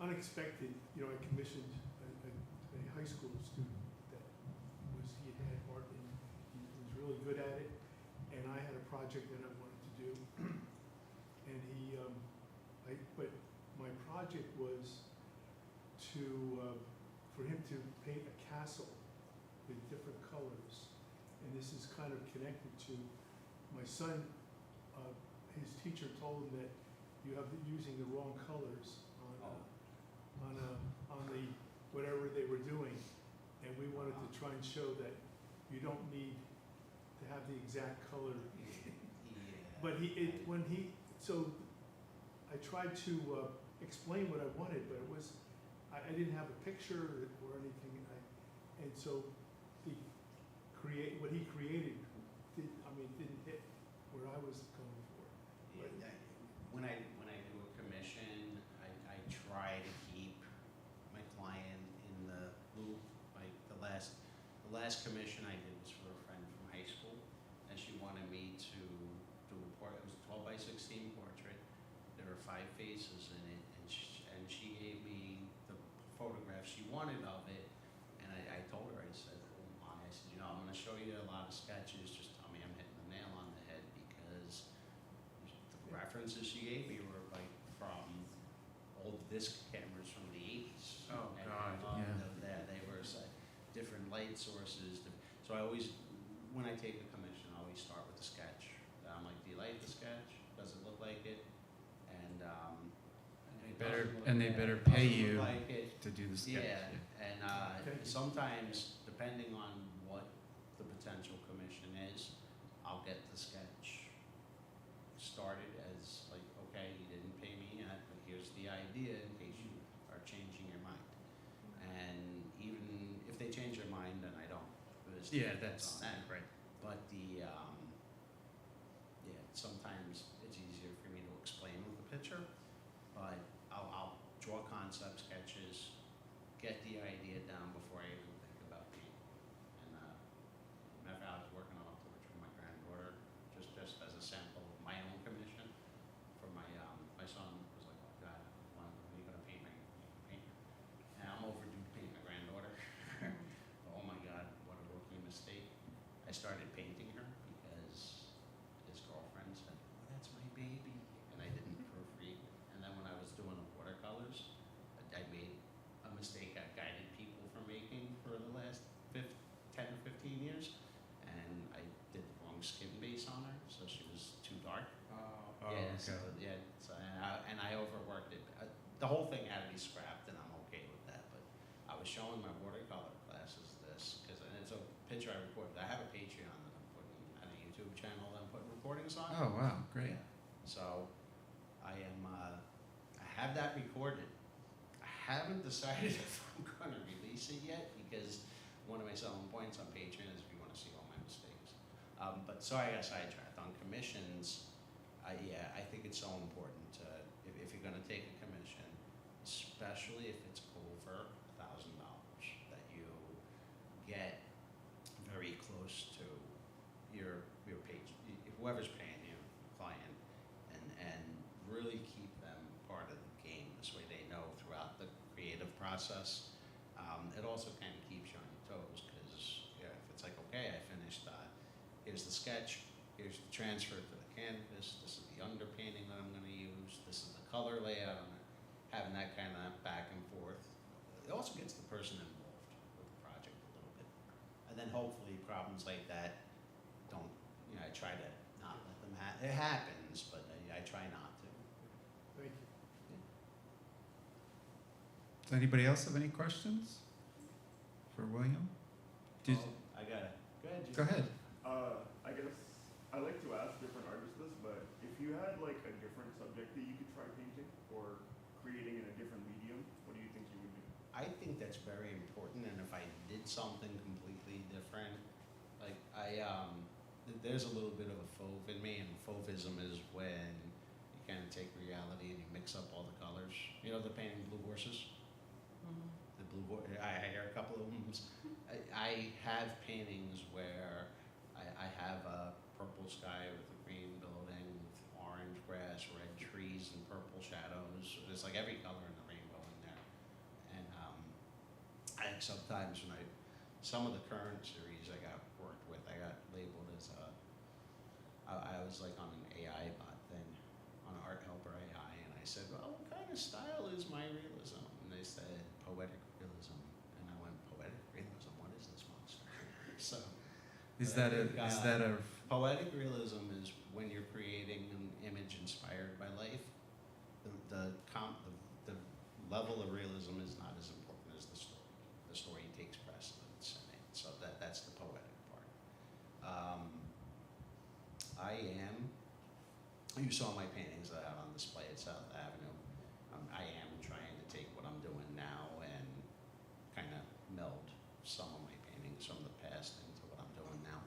unexpected, I commissioned a high school student that he had art and he was really good at it, and I had a project that I wanted to do, and but my project was for him to paint a castle with different colors, and this is kind of connected to my son, his teacher told him that you have using the wrong colors on the whatever they were doing, and we wanted to try and show that you don't need to have the exact color. But so I tried to explain what I wanted, but it was, I didn't have a picture or anything, and so what he created didn't hit where I was going for. Yeah, when I do a commission, I try to keep my client in the loop. Like the last commission I did was for a friend from high school, and she wanted me to do a portrait. It was a 12 by 16 portrait. There were 5 faces in it, and she gave me the photograph she wanted of it, and I told her, I said, I'm going to show you a lot of sketches. Just tell me I'm hitting the nail on the head, because the references she gave me were like from old disc cameras from the 80s. Oh, and God, yeah. They were different light sources. So I always, when I take a commission, I always start with a sketch. I'm like, do you like the sketch? Does it look like it? And they better pay you like it. to do the sketch. Yeah, and sometimes, depending on what the potential commission is, I'll get the sketch started as like, okay, you didn't pay me yet, but here's the idea in case you are changing your mind. And even if they change their mind, then I don't. That's on that. right. But sometimes it's easier for me to explain with the picture, but I'll draw concept sketches, get the idea down before I even think about painting. And matter of fact, I was working on a portrait of my granddaughter, just as a sample of my own commission for my son was like, oh God, when are you gonna paint me? And I'm overdue to paint my granddaughter. Oh my God, what a rookie mistake. I started painting her because his girlfriend said, oh, that's my baby. And I didn't proofread. And then when I was doing the watercolors, I made a mistake I've guided people from making for the last 10 or 15 years. And I did the wrong skin base on her, so she was too dark. And I overworked it. The whole thing had to be scrapped, and I'm okay with that. But I was showing my watercolor classes this, and it's a picture I recorded. I have a Patreon that I'm putting, and a YouTube channel that I'm putting recordings on. Oh, wow, great. Yeah. So I have that recorded. I haven't decided if I'm going to release it yet, because one of my selling points on Patreon is if you want to see all my mistakes. But sorry, I got sidetracked. On commissions, I think it's so important to, if you're going to take a commission, especially if it's over $1,000, that you get very close to your page, whoever's paying you, client, and really keep them part of the game. This way they know throughout the creative process. It also kind of keeps you on your toes, because if it's like, okay, I finished, here's the sketch, here's the transfer to the canvas, this is the underpainting that I'm going to use, this is the color layout, and having that kind of back and forth. It also gets the person involved with the project a little bit. And then hopefully problems like that don't, I try to not let them happen. It happens, but I try not to. Thank you. Does anybody else have any questions for William? I got it. Go ahead. I guess I like to ask different artists this, but if you had like a different subject that you could try painting or creating in a different medium, what do you think you would do? I think that's very important, and if I did something completely different, like there's a little bit of a fauve in me, and fauvism is when you kind of take reality and you mix up all the colors. You know the painting Blue Horses? The blue, I hear a couple of them. I have paintings where I have a purple sky with a green building, with orange grass, red trees, and purple shadows. There's like every color in the rainbow in there. And I sometimes some of the current series I got worked with, I got labeled as I was like on an AI bot thing, on Art Helper AI, and I said, well, what kind of style is my realism? And they said, poetic realism. And I went, poetic realism? What is this monster? So, Is that a Poetic realism is when you're creating an image inspired by life. The level of realism is not as important as the story. The story takes precedence in it, so that's the poetic part. You saw my paintings that I have on display at South Avenue. I am trying to take what I'm doing now and kind of meld some of my paintings from the past into what I'm doing now.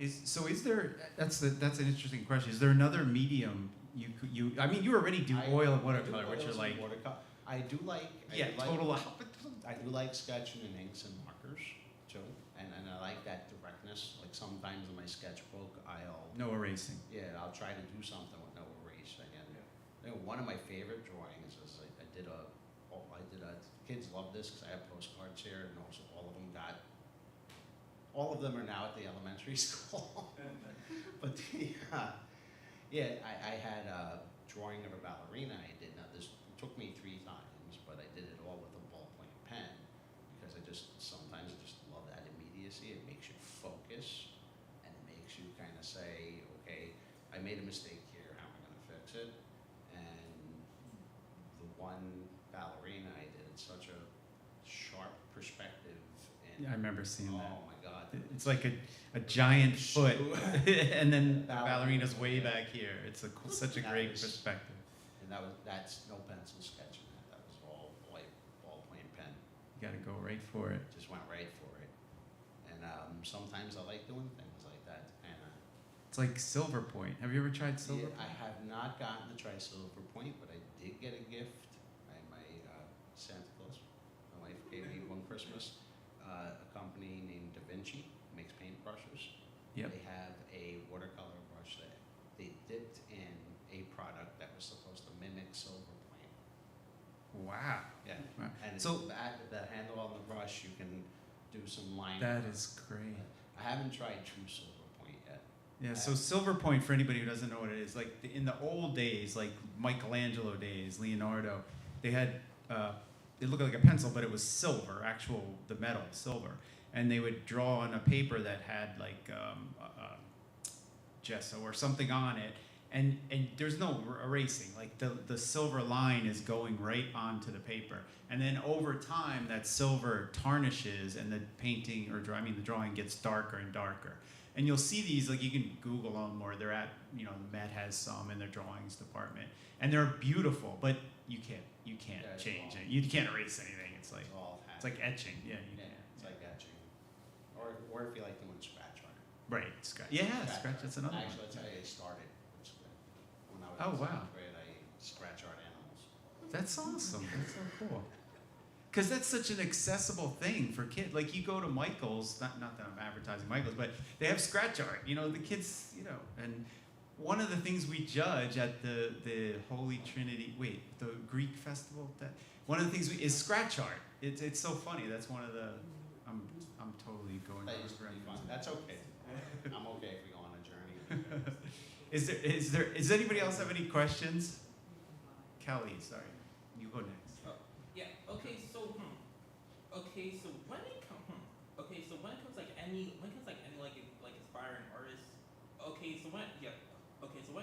Is there, that's an interesting question. Is there another medium I mean, you already do oil and watercolor, which are like, I do like sketching in inks and markers too, and I like that directness. Like sometimes in my sketchbook, no erasing. I'll try to do something with no erasing. And you know, one of my favorite drawings is I did a kids love this because I have postcards here, and also all of them are now at the elementary school. But I had a drawing of a ballerina I did. Now this took me 3 times, but I did it all with a ballpoint pen because sometimes I just love that immediacy. It makes you focus, and it makes you kind of say, okay, I made a mistake here. How am I going to fix it? And the one ballerina I did, it's such a sharp perspective. And I remember seeing that. Oh my God! It's like a giant foot, and then the ballerina's way back here. It's such a great perspective. And that's no pencil sketching that. That was all white ballpoint pen. You got to go right for it. Just went right for it. And sometimes I like doing things like that. And It's like silver point. Have you ever tried silver I point? have not gotten to try silver point, but I did get a gift by my Santa Claus. My wife gave me one Christmas. A company named Da Vinci makes paintbrushes. Yep. They have a watercolor brush that they dipped in a product that was supposed to mimic silver point. Wow. Yeah. Wow. And So- the handle on the brush, you can do some line That work. is great. I haven't tried true silver point yet. Yeah, so silver point, for anybody who doesn't know what it is, like in the old days, like Michelangelo days, Leonardo, they had, it looked like a pencil, but it was silver, the metal, silver. And they would draw on a paper that had like gesso or something on it. And there's no erasing, like the silver line is going right onto the paper. And then over time, that silver tarnishes and the painting the drawing gets darker and darker. And you'll see these, like you can Google them, or they're at, the Met has some in their drawings department. And they're beautiful, but you can't it's change all- it. You can't erase anything. It's It's like etching, yeah, you yeah, can't. it's like etching. Or if you like doing scratch art. Right, scratch. Yeah, scratch, that's another one. Actually, that's how I started. When I was Oh, in wow. 7th grade, I scratch art animals. That's awesome. That's so cool. Because that's such an accessible thing for kids. Like you go to Michael's, not that I'm advertising Michael's, but they have scratch art. The kids, and one of the things we judge at the Holy Trinity, the Greek festival, one of the things is scratch art. It's so funny. That's one of the, I'm totally going. That used to be fun. That's okay. I'm okay if we go on a journey. Does anybody else have any questions? Kelly, sorry. You go next. Yeah. Okay. So when it comes like any like inspiring artists. Okay. So when it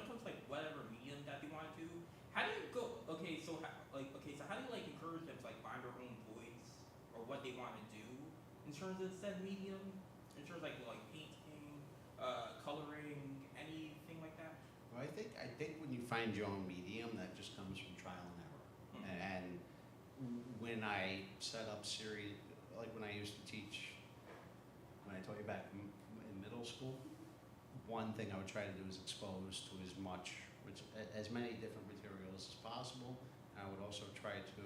comes like whatever medium that they want to do, how do you go? Okay. So how do you like encourage them to like find their own voice or what they want to do in terms of said medium? In terms of like painting, coloring, anything like that. Well, I think when you find your own medium, that just comes from trial and error. And when I set up series, like when I used to teach, when I taught you back in middle school, one thing I would try to do is expose to as many different materials as possible. I would also try to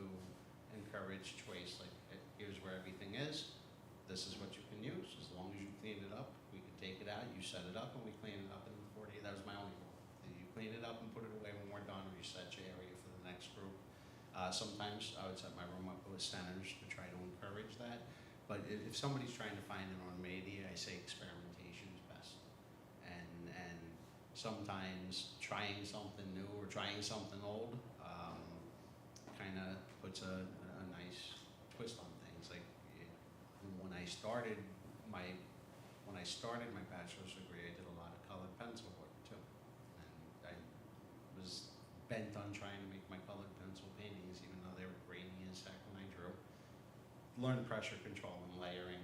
encourage choice, like here's where everything is. This is what you can use. As long as you clean it up, we can take it out, you set it up, and we clean it up in 40. That was my only rule. You clean it up and put it away when we're done, reset your area for the next group. Sometimes I would set my room up with centers to try to encourage that. But if somebody's trying to find an own media, I say experimentation is best. And sometimes trying something new or trying something old kind of puts a nice twist on things. Like when I started my when I started my bachelor's degree, I did a lot of colored pencil work too. And I was bent on trying to make my colored pencil paintings, even though they were grainy as heck when I drew. Learned pressure control and layering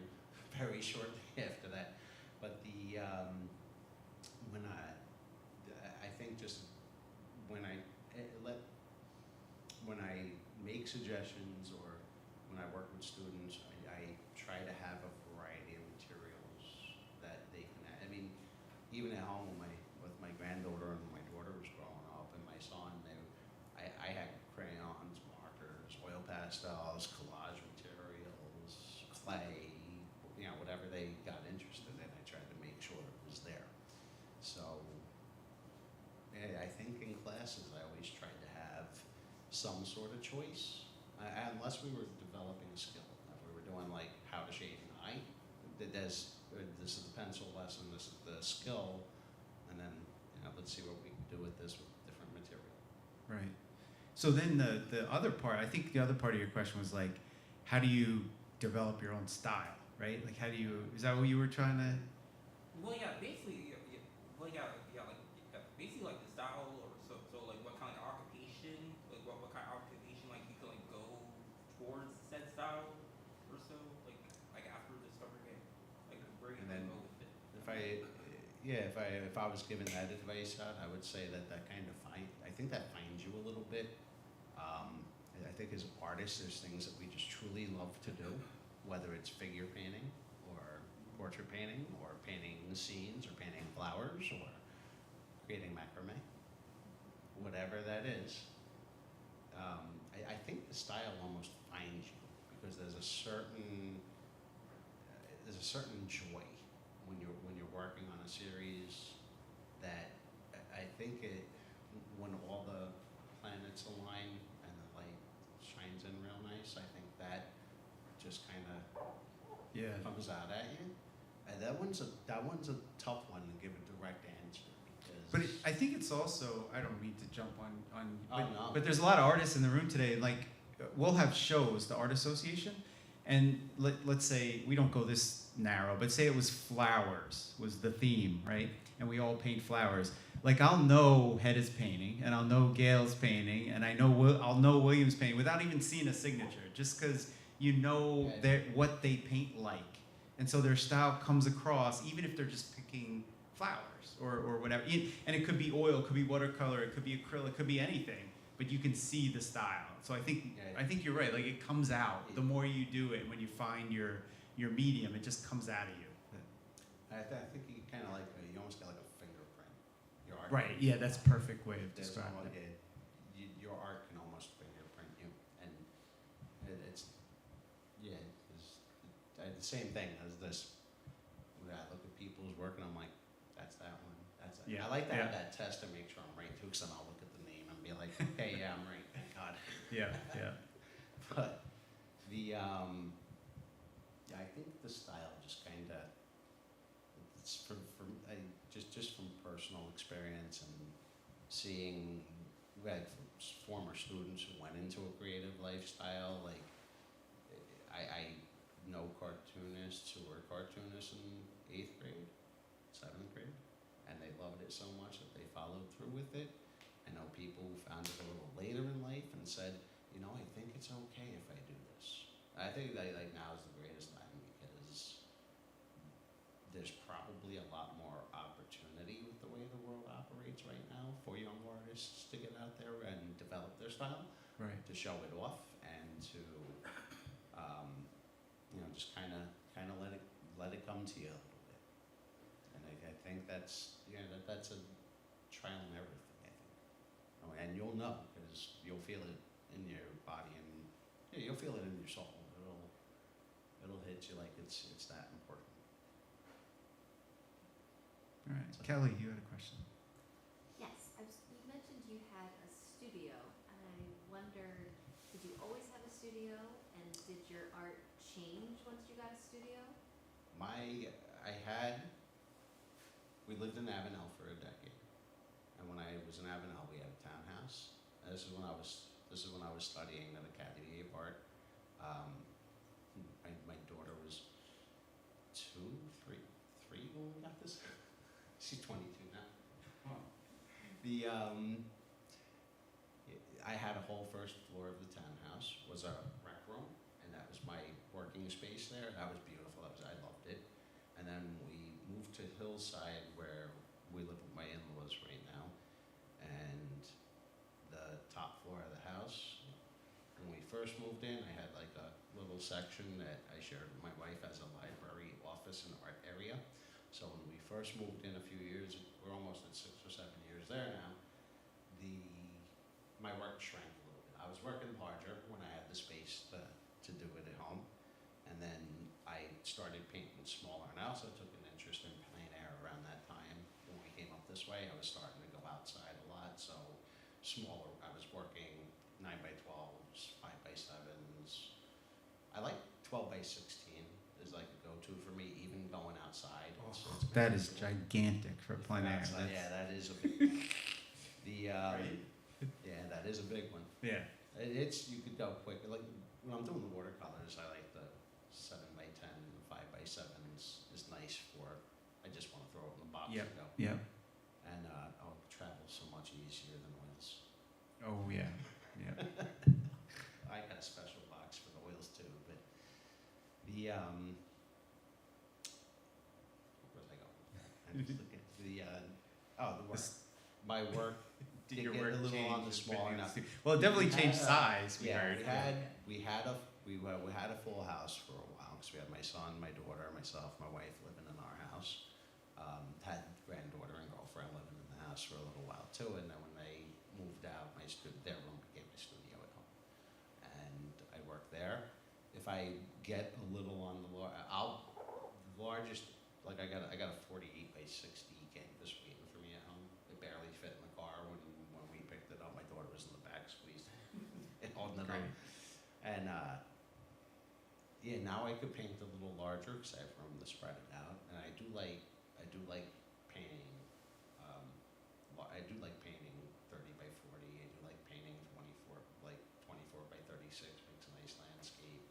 very shortly after that. But I think just when I make suggestions or when I work with students, I try to have a variety of materials that they can. I mean, even at home with my granddaughter and my daughter was growing up and my son, I had crayons, markers, oil pastels, collage materials, clay, whatever they got interested in. I tried to make sure it was there. So I think in classes I always tried to have some sort of choice, unless we were developing a skill. If we were doing like how to shade an eye, this is the pencil lesson, this is the skill, and then let's see what we can do with this with different material. Right. So then the other part, I think the other part of your question was like, how do you develop your own style, right? Like, is that what you were trying to? Well, yeah, basically, basically like the style, or so like what kind of occupation, like what kind of occupation like you could like go towards said style, or so, like after discovering it, like where you And can then go with it. If I was given that advice out, I would say that kind of I think that finds you a little bit. I think as artists, there's things that we just truly love to do, whether it's figure painting or portrait painting or painting scenes or painting flowers or creating macrame, whatever that is. I think the style almost finds you because there's a certain joy when you're working on a series that I think when all the planets align and the light shines in real nice, I think that just kind of comes out at you. And that one's a tough one to give a direct answer because. But I think it's also, I don't mean to jump on No. but there's a lot of artists in the room today. Like, we'll have shows, the Art Association, and let's say we don't go this narrow, but say it was flowers was the theme, right? And we all paint flowers. Like, I'll know Hedda's painting, and I'll know Gail's painting, and I'll know William's painting without even seeing a signature, just because you know what they paint like. And so their style comes across, even if they're just picking flowers or whatever. And it could be oil, it could be watercolor, it could be acrylic, it could be anything, but you can see the style. So I think you're right. Like, it comes out the more you do it. When you find your medium, it just comes out of you. I think you kind of you almost got like a fingerprint. Your art. Right. Yeah, that's a perfect way of There's describing almost, it. your art can almost fingerprint you, and it's the same thing as this. When I look at people's work and I'm like, that's that one. That's that. Yeah. I like to have that test to make sure I'm right too, because then I'll look at the name and be like, okay, yeah, I'm right. Thank God. Yeah. But I think the style just kind of, it's just from personal experience and seeing, we had former students who went into a creative lifestyle. Like, I know cartoonists who were cartoonists in 8th grade, 7th grade, and they loved it so much that they followed through with it. I know people who found it a little later in life and said, I think it's okay if I do this. I think that now is the greatest time because there's probably a lot more opportunity with the way the world operates right now for young artists to get out there and develop their style, Right. to show it off, and to just kind of let it come to you a little bit. And I think that's a trial and error thing, I think. And you'll know because you'll feel it in your body and you'll feel it in your soul. It'll hit you like it's that important. All right. Kelly, you had a question. Yes, you mentioned you had a studio, and I wondered, did you always have a studio, and did your art change once you got a studio? We lived in Avenel for a decade, and when I was in Avenel, we had a townhouse. And this is when I was studying at Academy of Art. My daughter was 3 when we got this? She's 22 now. Wow. I had a whole first floor of the townhouse was a rec room, and that was my working space there. That was beautiful. I loved it. And then we moved to Hillside, where we live with my in-laws right now. And the top floor of the house, when we first moved in, I had like a little section that I shared with my wife as a library, office, and art area. So when we first moved in a few years, we're almost at 6 or 7 years there now, my work shrank a little bit. I was working larger when I had the space to do it at home. And then I started painting smaller. And I also took an interest in plein air around that time. When we came up this way, I was starting to go outside a lot. So smaller, I was working 9x12s, 5x7s. I like 12x16 is like a go-to for me, even going outside. It's That is gigantic for plein air. outside, yeah, that is a big Right? Yeah, that is a big one. Yeah. It's, you could go quick. Like when I'm doing the watercolors, I like the 7x10, 5x7s is nice for, I just want to throw it in the box Yep. and go. Yeah. And I'll travel so much easier than oils. Oh yeah. Yeah. I got a special box for the oils too, but the, where was I going? I'm just looking at the work. This- My work Did your get work a little on the change? smaller now. Well, it definitely We changed had, size. We Yeah, heard. we had a full house for a while because we had my son, my daughter, myself, my wife living in our house. Had granddaughter and girlfriend living in the house for a little while too, and then when they moved out, their room became my studio at home, and I worked there. If I get a little on the largest, like I got a 48x60 canvas waiting for me at home. It barely fit in the car when we picked it up. My daughter was in the back squeezed and holding it up. Great. And yeah, now I could paint a little larger because I have room to spread it out. And I do like painting. I do like painting 30x40. I do like painting 24x36. Makes a nice landscape.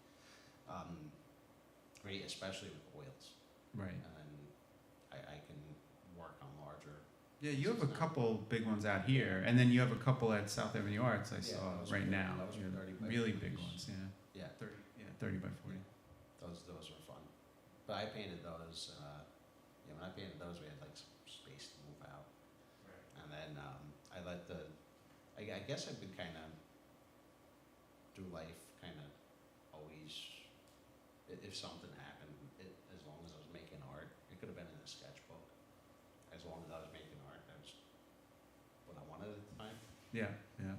Great, especially with oils. Right. And then I can work on larger. Yeah, you have a couple big ones out here, and then you have a couple at South Avenue Arts. I Yeah, saw those right were- now. those were Yeah, 30 by really 40s. big ones. Yeah. Yeah. 30x40. Those were fun. But I painted those, when I painted those, we had like some space to move out. Right. And then I let I guess I've been kind of, through life, kind of always, if something happened, as long as I was making art, it could have been in a sketchbook. As long as I was making art, that was what I wanted at the time. Yeah. Yeah.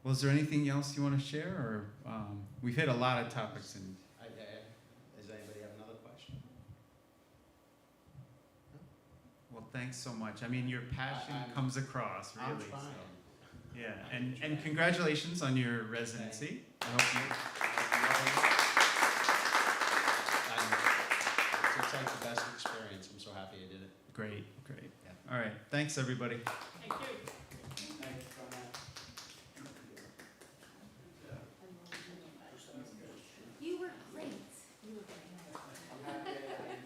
Well, is there anything else you want to share, or we've hit a lot of topics and. Does anybody have another question? Well, thanks so much. I mean, your passion I'm- comes across I'm really. trying. So, yeah, and congratulations on your residency. I hope you. It's like the best experience. I'm so happy I did it. Great. Yeah. All right. Thanks, everybody.